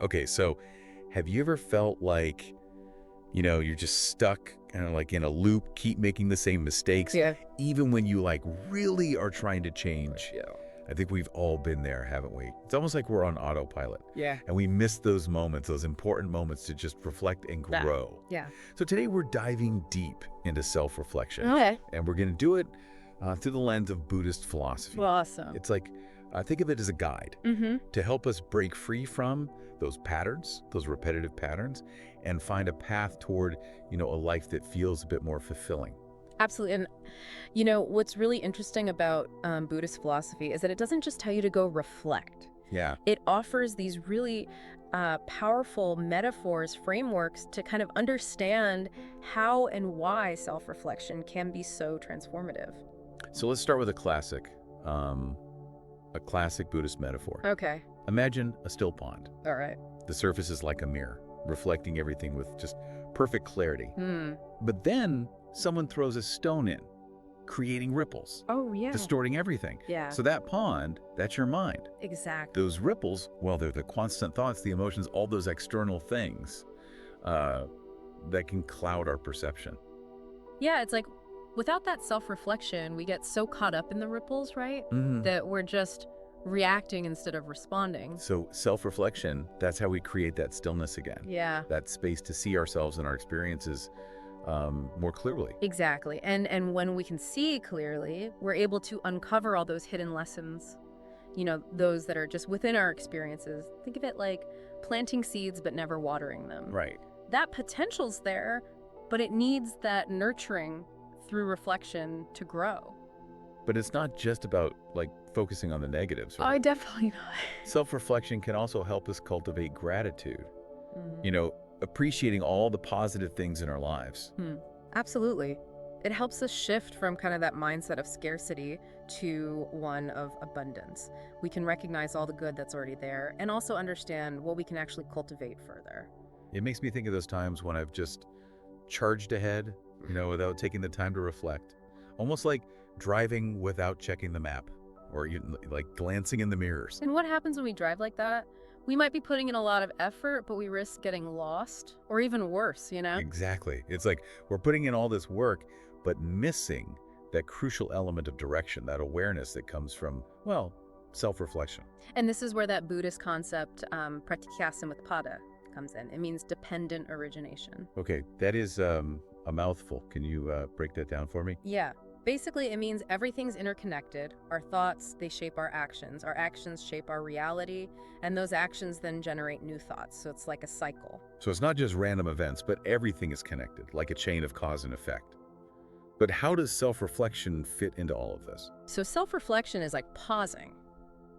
Okay, so have you ever felt like, you're just stuck kind of like in a loop, keep making the same mistakes, Yeah. even when you like really are trying to change? Yeah. I think we've all been there, haven't we? It's almost like we're on autopilot Yeah. and we miss those moments, those important moments to just reflect and That. grow. Yeah. So today we're diving deep into self-reflection, Okay. and we're going to do it through the lens of Buddhist philosophy. Awesome. It's like, think of it as a guide Mm-hmm. to help us break free from those patterns, those repetitive patterns, and find a path toward, a life that feels a bit more fulfilling. Absolutely. And what's really interesting about Buddhist philosophy is that it doesn't just tell you to go reflect. Yeah. It offers these really powerful metaphors, frameworks to kind of understand how and why self-reflection can be so transformative. So let's start with a classic Buddhist metaphor. Okay. Imagine a still pond. All right. The surface is like a mirror, reflecting everything with just perfect clarity. Hmm. But then someone throws a stone in, creating ripples, Oh, yeah. distorting everything. Yeah. So that pond, that's your mind. Exactly. Those ripples, well, they're the constant thoughts, the emotions, all those external things that can cloud our perception. Yeah, it's like without that self-reflection, we get so caught up in the ripples, right? Mhm. That we're just reacting instead of responding. So self-reflection, that's how we create that stillness again, Yeah, that space to see ourselves and our experiences more clearly. exactly. And when we can see clearly, we're able to uncover all those hidden lessons, those that are just within our experiences. Think of it like planting seeds but never watering them. Right. That potential's there, but it needs that nurturing through reflection to grow. But it's not just about like focusing on the negatives, right? Definitely not. Self-reflection can also help us cultivate gratitude, Mhm. appreciating all the positive things in our lives. Absolutely. It helps us shift from kind of that mindset of scarcity to one of abundance. We can recognize all the good that's already there and also understand what we can actually cultivate further. It makes me think of those times when I've just charged ahead, without taking the time to reflect. Almost like driving without checking the map or like glancing in the mirrors. And what happens when we drive like that? We might be putting in a lot of effort, but we risk getting lost or even worse. Exactly. It's like we're putting in all this work, but missing that crucial element of direction, that awareness that comes from, well, self-reflection. And this is where that Buddhist concept, pratyekasamutpada, comes in. It means dependent origination. Okay, that is a mouthful. Can you break that down for me? Yeah. Basically, it means everything's interconnected. Our thoughts, they shape our actions. Our actions shape our reality, and those actions then generate new thoughts. So it's like a cycle. So it's not just random events, but everything is connected, like a chain of cause and effect. But how does self-reflection fit into all of this? So self-reflection is like pausing,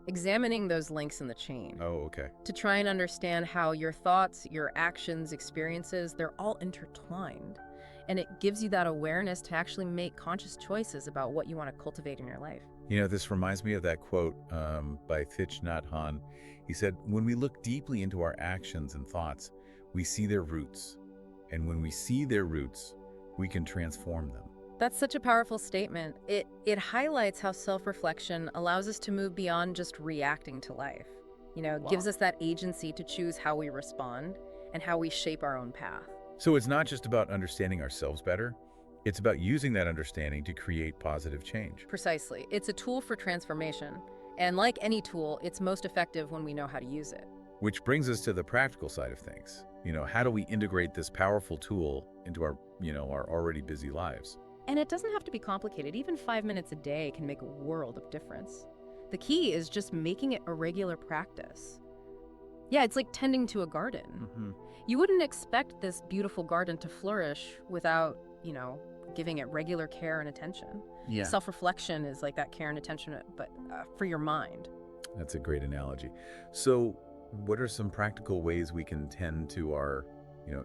examining those links in the chain Oh, okay. to try and understand how your thoughts, your actions, experiences, they're all intertwined. And it gives you that awareness to actually make conscious choices about what you want to cultivate in your life. This reminds me of that quote by Thich Nhat Hanh. He said, when we look deeply into our actions and thoughts, we see their roots. And when we see their roots, we can transform them. That's such a powerful statement. It highlights how self-reflection allows us to move beyond just reacting to life. It gives us that agency to choose how we respond and how we shape our own path. So it's not just about understanding ourselves better. It's about using that understanding to create positive change. Precisely. It's a tool for transformation. And like any tool, it's most effective when we know how to use it. Which brings us to the practical side of things. How do we integrate this powerful tool into our already busy lives? And it doesn't have to be complicated. Even 5 minutes a day can make a world of difference. The key is just making it a regular practice. Yeah, it's like tending to a garden. You wouldn't expect this beautiful garden to flourish without, giving it regular care and attention. Yeah. Self-reflection is like that care and attention, but for your mind. That's a great analogy. So what are some practical ways we can tend to our,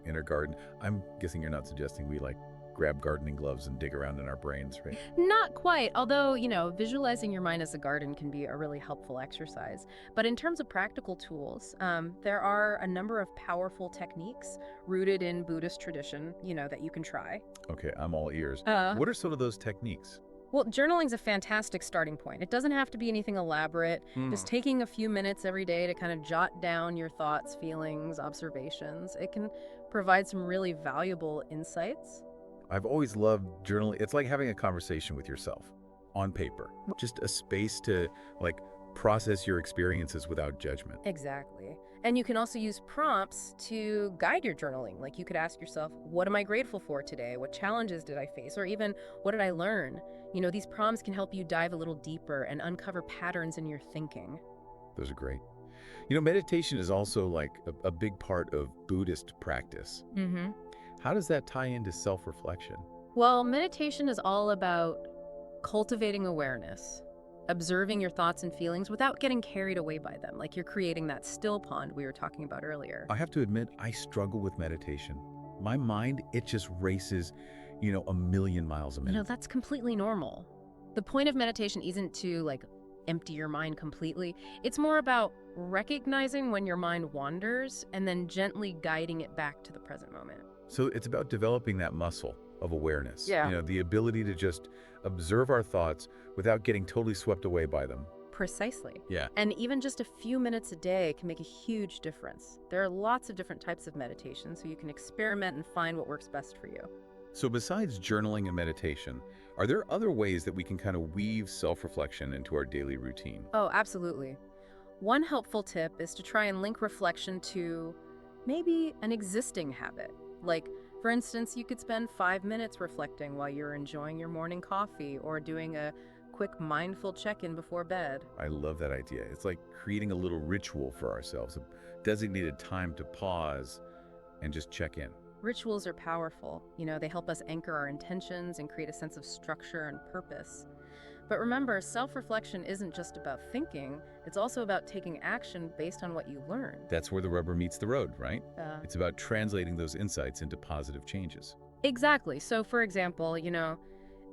inner garden? I'm guessing you're not suggesting we like grab gardening gloves and dig around in our brains, right? Not quite, although, visualizing your mind as a garden can be a really helpful exercise. But in terms of practical tools, there are a number of powerful techniques rooted in Buddhist tradition, that you can try. Okay, I'm all ears. Uh, What are some of those techniques? Well, journaling's a fantastic starting point. It doesn't have to be anything elaborate. Just taking a few minutes every day to kind of jot down your thoughts, feelings, observations. It can provide some really valuable insights. I've always loved journaling. It's like having a conversation with yourself on paper. Just a space to like process your experiences without judgment. Exactly. And you can also use prompts to guide your journaling. Like you could ask yourself, what am I grateful for today? What challenges did I face? Or even, what did I learn? These prompts can help you dive a little deeper and uncover patterns in your thinking. Those are great. Meditation is also like a big part of Buddhist practice. Mm-hmm. How does that tie into self-reflection? Well, meditation is all about cultivating awareness, observing your thoughts and feelings without getting carried away by them, like you're creating that still pond we were talking about earlier. I have to admit, I struggle with meditation. My mind, it just races, a million miles a minute. That's completely normal. The point of meditation isn't to empty your mind completely. It's more about recognizing when your mind wanders and then gently guiding it back to the present moment. So it's about developing that muscle of awareness. Yeah. The ability to just observe our thoughts without getting totally swept away by them. Precisely. Yeah. And even just a few minutes a day can make a huge difference. There are lots of different types of meditation, so you can experiment and find what works best for you. So besides journaling and meditation, are there other ways that we can kind of weave self-reflection into our daily routine? Oh, absolutely. One helpful tip is to try and link reflection to maybe an existing habit. Like, for instance, you could spend 5 minutes reflecting while you're enjoying your morning coffee or doing a quick mindful check-in before bed. I love that idea. It's like creating a little ritual for ourselves, a designated time to pause and just check in. Rituals are powerful. They help us anchor our intentions and create a sense of structure and purpose. But remember, self-reflection isn't just about thinking, it's also about taking action based on what you learn. That's where the rubber meets the road, right? Uh, It's about translating those insights into positive changes. Exactly. So, for example,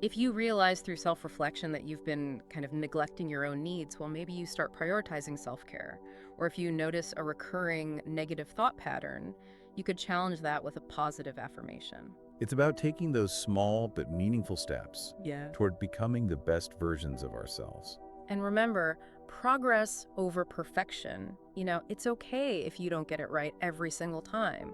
if you realize through self-reflection that you've been kind of neglecting your own needs, well, maybe you start prioritizing self-care. Or if you notice a recurring negative thought pattern, you could challenge that with a positive affirmation. It's about taking those small but meaningful steps Yeah. toward becoming the best versions of ourselves. And remember, progress over perfection. It's okay if you don't get it right every single time.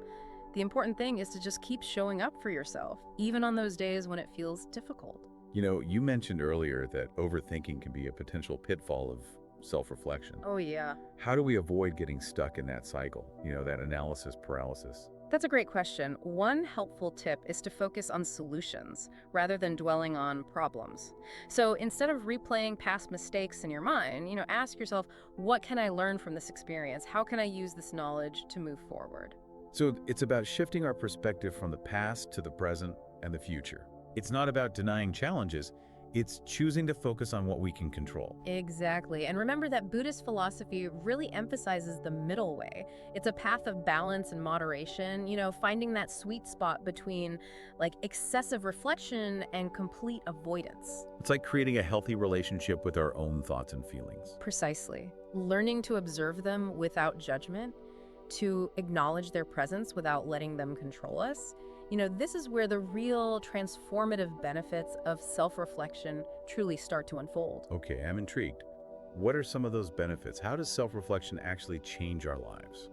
The important thing is to just keep showing up for yourself, even on those days when it feels difficult. You mentioned earlier that overthinking can be a potential pitfall of self-reflection. Oh, yeah. How do we avoid getting stuck in that cycle, that analysis paralysis? That's a great question. One helpful tip is to focus on solutions rather than dwelling on problems. So instead of replaying past mistakes in your mind, ask yourself, what can I learn from this experience? How can I use this knowledge to move forward? So it's about shifting our perspective from the past to the present and the future. It's not about denying challenges. It's choosing to focus on what we can control. Exactly. And remember that Buddhist philosophy really emphasizes the middle way. It's a path of balance and moderation, finding that sweet spot between excessive reflection and complete avoidance. It's like creating a healthy relationship with our own thoughts and feelings. Precisely. Learning to observe them without judgment, to acknowledge their presence without letting them control us. This is where the real transformative benefits of self-reflection truly start to unfold. Okay, I'm intrigued. What are some of those benefits? How does self-reflection actually change our lives?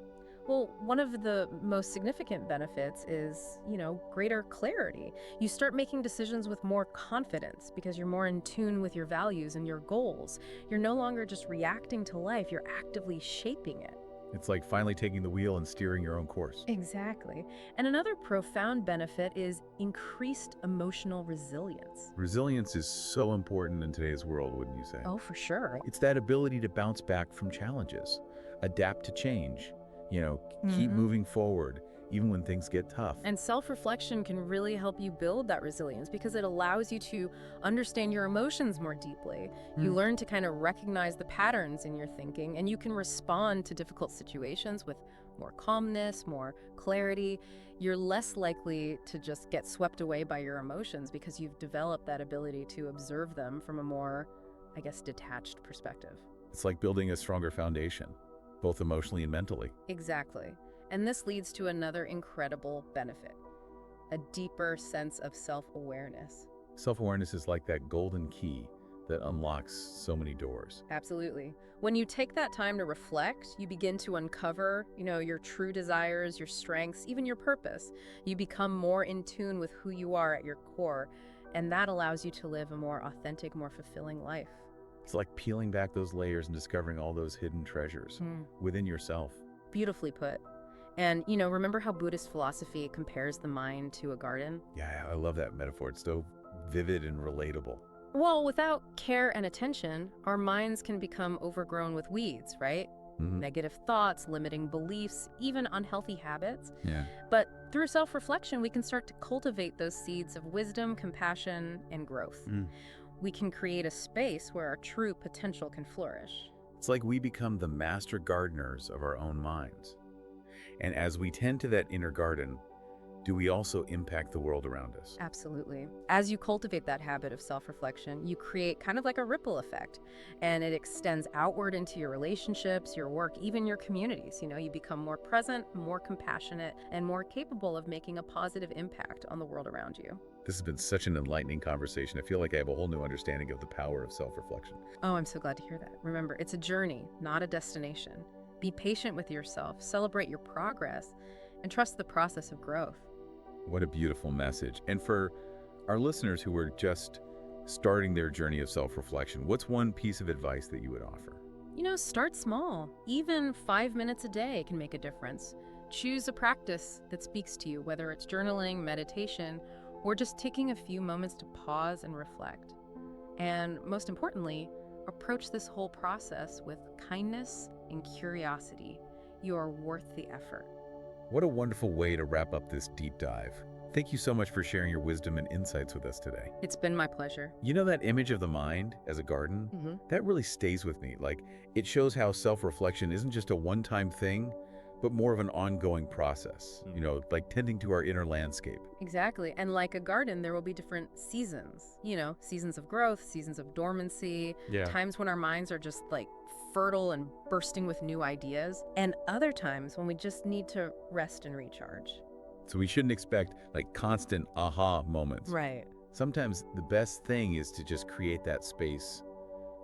Well, one of the most significant benefits is, greater clarity. You start making decisions with more confidence because you're more in tune with your values and your goals. You're no longer just reacting to life, you're actively shaping it. It's like finally taking the wheel and steering your own course. Exactly. And another profound benefit is increased emotional resilience. Resilience is so important in today's world, wouldn't you say? Oh, for sure. It's that ability to bounce back from challenges, adapt to change, keep moving forward, even when things get tough. And self-reflection can really help you build that resilience because it allows you to understand your emotions more deeply. You learn to kind of recognize the patterns in your thinking, and you can respond to difficult situations with more calmness, more clarity. You're less likely to just get swept away by your emotions because you've developed that ability to observe them from a more, detached perspective. It's like building a stronger foundation, both emotionally and mentally. Exactly. And this leads to another incredible benefit, a deeper sense of self-awareness. Self-awareness is like that golden key that unlocks so many doors. Absolutely. When you take that time to reflect, you begin to uncover, your true desires, your strengths, even your purpose. You become more in tune with who you are at your core, and that allows you to live a more authentic, more fulfilling life. It's like peeling back those layers and discovering all those hidden treasures within yourself. Beautifully put. And, remember how Buddhist philosophy compares the mind to a garden? Yeah, I love that metaphor. It's so vivid and relatable. Well, without care and attention, our minds can become overgrown with weeds, right? Negative thoughts, limiting beliefs, even unhealthy habits. Yeah. But through self-reflection, we can start to cultivate those seeds of wisdom, compassion, and growth. We can create a space where our true potential can flourish. It's like we become the master gardeners of our own minds. And as we tend to that inner garden, do we also impact the world around us? Absolutely. As you cultivate that habit of self-reflection, you create kind of like a ripple effect, and it extends outward into your relationships, your work, even your communities. You become more present, more compassionate, and more capable of making a positive impact on the world around you. This has been such an enlightening conversation. I feel like I have a whole new understanding of the power of self-reflection. Oh, I'm so glad to hear that. Remember, it's a journey, not a destination. Be patient with yourself, celebrate your progress, and trust the process of growth. What a beautiful message. And for our listeners who are just starting their journey of self-reflection, what's one piece of advice that you would offer? Start small. Even 5 minutes a day can make a difference. Choose a practice that speaks to you, whether it's journaling, meditation, or just taking a few moments to pause and reflect. And most importantly, approach this whole process with kindness and curiosity. You are worth the effort. What a wonderful way to wrap up this deep dive. Thank you so much for sharing your wisdom and insights with us today. It's been my pleasure. That image of the mind as a garden, that really stays with me. Like, it shows how self-reflection isn't just a one-time thing, but more of an ongoing process, like tending to our inner landscape. Exactly. And like a garden, there will be different seasons, seasons of growth, seasons of dormancy, times when our minds are just like fertile and bursting with new ideas, and other times when we just need to rest and recharge. So we shouldn't expect like constant aha moments. Right. Sometimes the best thing is to just create that space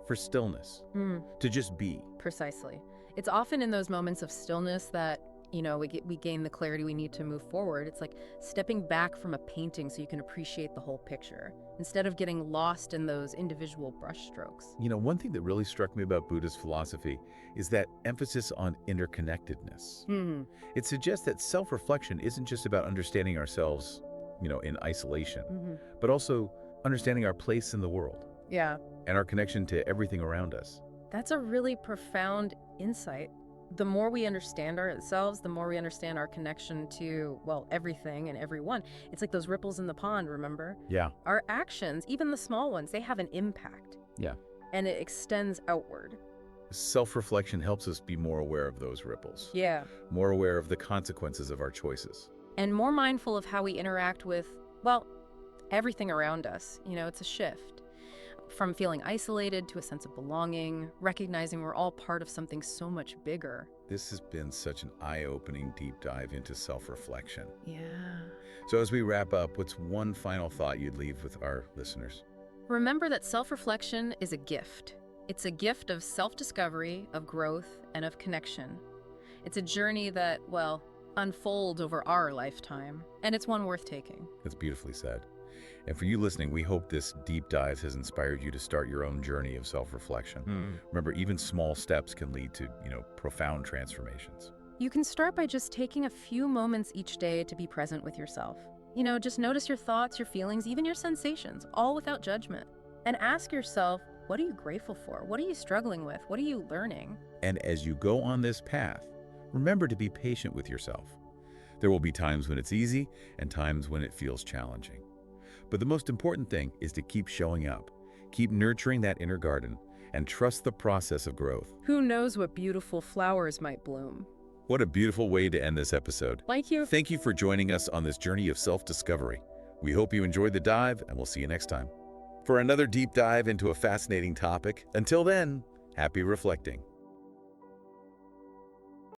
for stillness, to just be. Precisely. It's often in those moments of stillness that, we gain the clarity we need to move forward. It's like stepping back from a painting so you can appreciate the whole picture, instead of getting lost in those individual brushstrokes. One thing that really struck me about Buddhist philosophy is that emphasis on interconnectedness. It suggests that self-reflection isn't just about understanding ourselves, in isolation, but also understanding our place in the world. Yeah. And our connection to everything around us. That's a really profound insight. The more we understand ourselves, the more we understand our connection to, everything and everyone. It's like those ripples in the pond, remember? Yeah. Our actions, even the small ones, they have an impact. Yeah. And it extends outward. Self-reflection helps us be more aware of those ripples. Yeah. More aware of the consequences of our choices. And more mindful of how we interact with, everything around us. It's a shift. From feeling isolated to a sense of belonging, recognizing we're all part of something so much bigger. This has been such an eye-opening deep dive into self-reflection. Yeah. So as we wrap up, what's one final thought you'd leave with our listeners? Remember that self-reflection is a gift. It's a gift of self-discovery, of growth, and of connection. It's a journey that, unfolds over our lifetime, and it's one worth taking. That's beautifully said. And for you listening, we hope this deep dive has inspired you to start your own journey of self-reflection. Remember, even small steps can lead to, profound transformations. You can start by just taking a few moments each day to be present with yourself. Just notice your thoughts, your feelings, even your sensations, all without judgment. And ask yourself, what are you grateful for? What are you struggling with? What are you learning? And as you go on this path, remember to be patient with yourself. There will be times when it's easy and times when it feels challenging. But the most important thing is to keep showing up, keep nurturing that inner garden, and trust the process of growth. Who knows what beautiful flowers might bloom? What a beautiful way to end this episode. Thank you. Thank you for joining us on this journey of self-discovery. We hope you enjoyed the dive, and we'll see you next time for another deep dive into a fascinating topic. Until then, happy reflecting.